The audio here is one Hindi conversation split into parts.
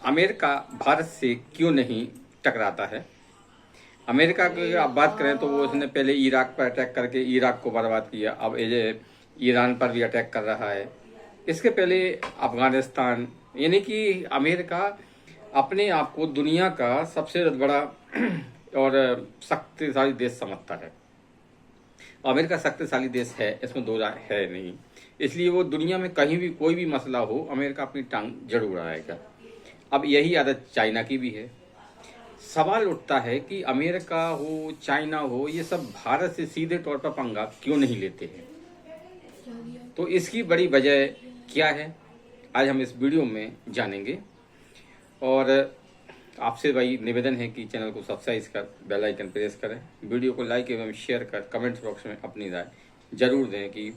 अमेरिका भारत से क्यों नहीं टकराता है। अमेरिका की आप बात करें तो वो उसने पहले इराक पर अटैक करके इराक को बर्बाद किया, अब ये ईरान पर भी अटैक कर रहा है। इसके पहले अफगानिस्तान, यानी कि अमेरिका अपने आप को दुनिया का सबसे बड़ा और शक्तिशाली देश समझता है। अमेरिका शक्तिशाली देश है, इसमें दो राय है नहीं। इसलिए वो दुनिया में कहीं भी कोई भी मसला हो, अमेरिका अपनी टांग जरूर अड़ाएगा। अब यही आदत चाइना की भी है। सवाल उठता है कि अमेरिका हो, चाइना हो, ये सब भारत से सीधे तौर पर पंगा क्यों नहीं लेते हैं। तो इसकी बड़ी वजह क्या है, आज हम इस वीडियो में जानेंगे। और आपसे भाई निवेदन है कि चैनल को सब्सक्राइब कर बेल आइकन प्रेस करें, वीडियो को लाइक एवं शेयर कर कमेंट्स बॉक्स में अपनी राय जरूर दें कि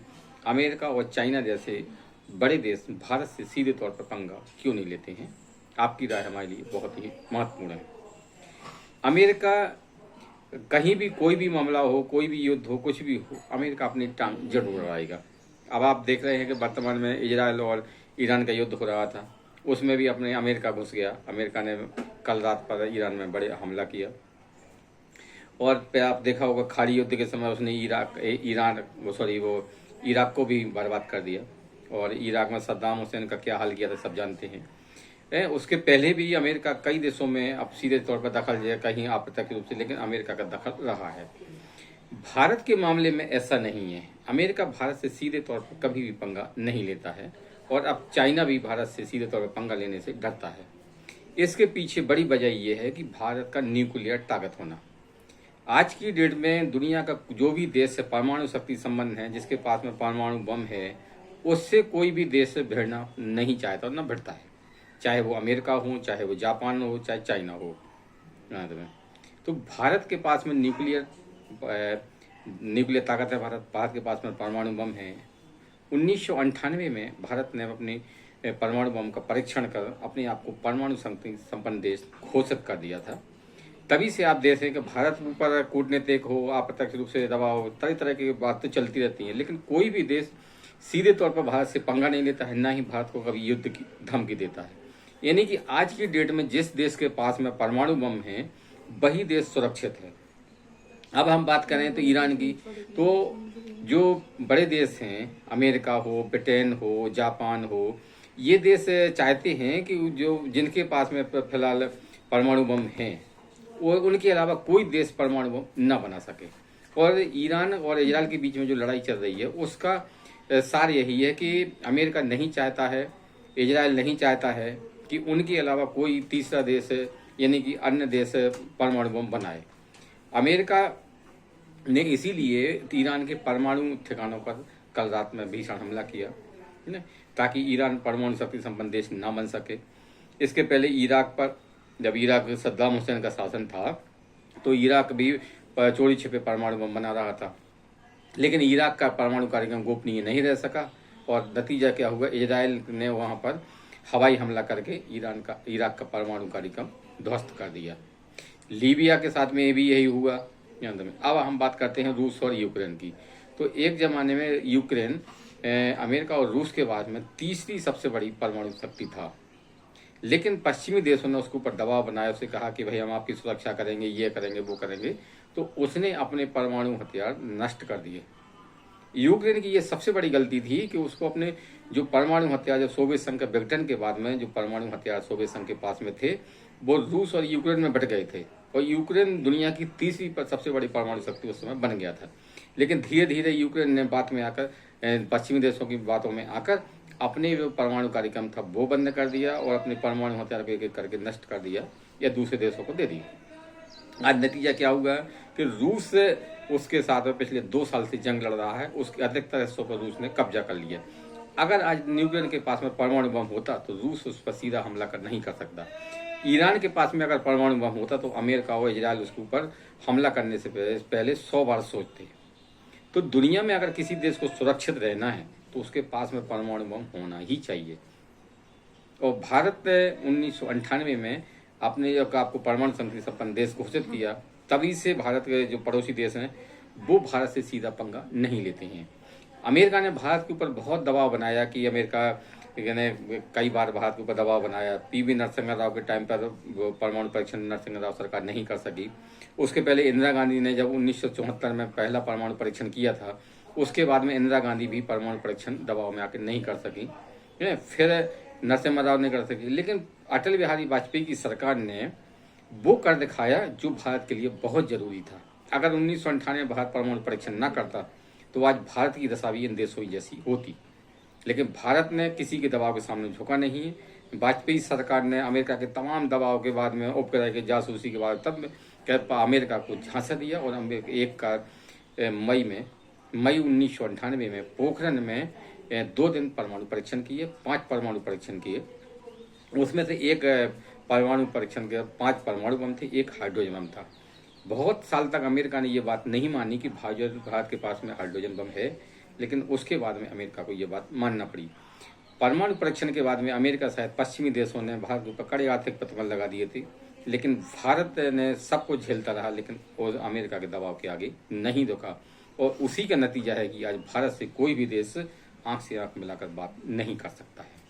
अमेरिका और चाइना जैसे बड़े देश भारत से सीधे तौर पर पंगा क्यों नहीं लेते हैं। आपकी राय हमारे लिए बहुत ही महत्वपूर्ण है। अमेरिका कहीं भी कोई भी मामला हो, कोई भी युद्ध हो, कुछ भी हो, अमेरिका अपनी टांग जरूर अड़ाएगा। अब आप देख रहे हैं कि वर्तमान में इजराइल और ईरान का युद्ध हो रहा था, उसमें भी अपने अमेरिका घुस गया। अमेरिका ने कल रात पर ईरान में बड़े हमला किया। और पे आप देखा होगा खाड़ी युद्ध के समय उसने इराक को भी बर्बाद कर दिया। और इराक में सद्दाम हुसैन का क्या हाल किया था सब जानते हैं। उसके पहले भी अमेरिका कई देशों में अब सीधे तौर पर दखल दिया, कहीं अप्रत्यक्ष रूप से, लेकिन अमेरिका का दखल रहा है। भारत के मामले में ऐसा नहीं है। अमेरिका भारत से सीधे तौर पर कभी भी पंगा नहीं लेता है, और अब चाइना भी भारत से सीधे तौर पर पंगा लेने से डरता है। इसके पीछे बड़ी वजह यह है कि भारत का न्यूक्लियर ताकत होना। आज की डेट में दुनिया का जो भी देश से परमाणु शक्ति संबंध है, जिसके पास में परमाणु बम है, उससे कोई भी देश से भिड़ना नहीं चाहता और न भिड़ता है। चाहे वो अमेरिका हो, चाहे वो जापान हो, चाहे चाइना हो। तो भारत के पास में न्यूक्लियर ताकत है। भारत के पास में परमाणु बम है। 1998 में भारत ने अपने परमाणु बम का परीक्षण कर अपने आप को परमाणु शक्ति संपन्न देश घोषित कर दिया था। तभी से आप देख रहे हैं कि भारत ऊपर कूटनीतिक हो, अप्रत्यक्ष रूप से दबाव, तरह तरह की बातें चलती रहती हैं, लेकिन कोई भी देश सीधे तौर पर भारत से पंगा नहीं लेता है, ना ही भारत को कभी युद्ध की धमकी देता है। यानी कि आज की डेट में जिस देश के पास में परमाणु बम है, वही देश सुरक्षित है। अब हम बात करें तो ईरान की, तो जो बड़े देश हैं, अमेरिका हो, ब्रिटेन हो, जापान हो, ये देश चाहते हैं कि जो जिनके पास में फिलहाल परमाणु बम हैं, वो उनके अलावा कोई देश परमाणु बम न बना सके। और ईरान और इजराइल के बीच में जो लड़ाई चल रही है, उसका सार यही है कि अमेरिका नहीं चाहता है, इजराइल नहीं चाहता है कि उनके अलावा कोई तीसरा देश, यानी कि अन्य देश परमाणु बम बनाए। अमेरिका ने इसीलिए ईरान के परमाणु ठिकानों पर कल रात में भीषण हमला किया, है ना, ताकि ईरान परमाणु शक्ति संपन्न देश न बन सके। इसके पहले इराक पर, जब इराक सद्दाम हुसैन का शासन था, तो इराक भी चोरी छिपे परमाणु बम बना रहा था, लेकिन इराक का परमाणु कार्यक्रम गोपनीय नहीं रह सका। और नतीजा क्या हुआ, इजराइल ने वहां पर हवाई हमला करके इराक का परमाणु कार्यक्रम ध्वस्त कर दिया। लीबिया के साथ में भी यही हुआ। अब हम बात करते हैं रूस और यूक्रेन की। तो एक जमाने में यूक्रेन अमेरिका और रूस के बाद में तीसरी सबसे बड़ी परमाणु शक्ति था, लेकिन पश्चिमी देशों ने उसके ऊपर दबाव बनाया, उसे कहा कि भाई हम आपकी सुरक्षा करेंगे, ये करेंगे, वो करेंगे, तो उसने अपने परमाणु हथियार नष्ट कर दिए। यूक्रेन की ये सबसे बड़ी गलती थी कि उसको अपने जो परमाणु हथियार, जब सोवियत संघ के विघटन के बाद में जो परमाणु हथियार सोवियत संघ के पास में थे, वो रूस और यूक्रेन में बट गए थे, और यूक्रेन दुनिया की तीसरी सबसे बड़ी परमाणु शक्ति उस समय बन गया था। लेकिन धीरे धीरे यूक्रेन ने बात में आकर, पश्चिमी देशों की बातों में आकर, अपने जो परमाणु कार्यक्रम था वो बंद कर दिया और अपने परमाणु हथियार को एक एक करके नष्ट कर दिया या दूसरे देशों को दे दिया। आज नतीजा क्या हुआ कि रूस उसके साथ में पिछले 2 साल से जंग लड़ रहा है, उसके अधिकतर हिस्सों पर रूस ने कब्जा कर लिया। अगर आज न्यूक्लियर के पास में परमाणु बम होता तो रूस उस पर सीधा हमला नहीं कर सकता। ईरान के पास में अगर परमाणु बम होता तो अमेरिका और इजराइल उसके ऊपर हमला करने से पहले 100 बार सोचते। तो दुनिया में अगर किसी देश को सुरक्षित रहना है तो उसके पास में परमाणु बम होना ही चाहिए। और भारत ने 1998 में अपने आपको परमाणु शक्ति संपन्न देश घोषित किया, तभी से भारत के जो पड़ोसी देश हैं वो भारत से सीधा पंगा नहीं लेते हैं। अमेरिका ने भारत के ऊपर बहुत दबाव बनाया कि अमेरिका यानी कई बार भारत के ऊपर दबाव बनाया। पीवी नरसिम्हा राव के टाइम पर परमाणु परीक्षण नरसिम्हा राव सरकार नहीं कर सकी। उसके पहले इंदिरा गांधी ने जब 1974 में पहला परमाणु परीक्षण किया था, उसके बाद में इंदिरा गांधी भी परमाणु परीक्षण दबाव में आकर नहीं कर सकी, फिर नरसिम्हा राव ने कर सकी। लेकिन अटल बिहारी वाजपेयी की सरकार ने वो कर दिखाया जो भारत के लिए बहुत जरूरी था। अगर 1998 में भारत परमाणु परीक्षण न करता तो आज भारत की दशा भी इन देशों जैसी होती। लेकिन भारत ने किसी के दबाव के सामने झुका नहीं है। वाजपेयी सरकार ने अमेरिका के तमाम दबाव के बाद में, उपग्रह के जासूसी के बाद, तब अमेरिका को झांसा दिया और मई 1998 में पोखरण में 2 दिन परमाणु परीक्षण किए, 5 परमाणु परीक्षण किए। उसमें से एक परमाणु परीक्षण के 5 परमाणु बम थे, 1 हाइड्रोजन बम था। बहुत साल तक अमेरिका ने ये बात नहीं मानी कि भारत के पास में हाइड्रोजन बम है, लेकिन उसके बाद में अमेरिका को ये बात मानना पड़ी। परमाणु परीक्षण के बाद में अमेरिका सहित पश्चिमी देशों ने भारत के ऊपर कड़े आर्थिक प्रतिबंध लगा दिए थे, लेकिन भारत ने सबको झेलता रहा, लेकिन वो अमेरिका के दबाव के आगे नहीं झुका। और उसी का नतीजा है कि आज भारत से कोई भी देश आंख से आंख मिलाकर बात नहीं कर सकता है।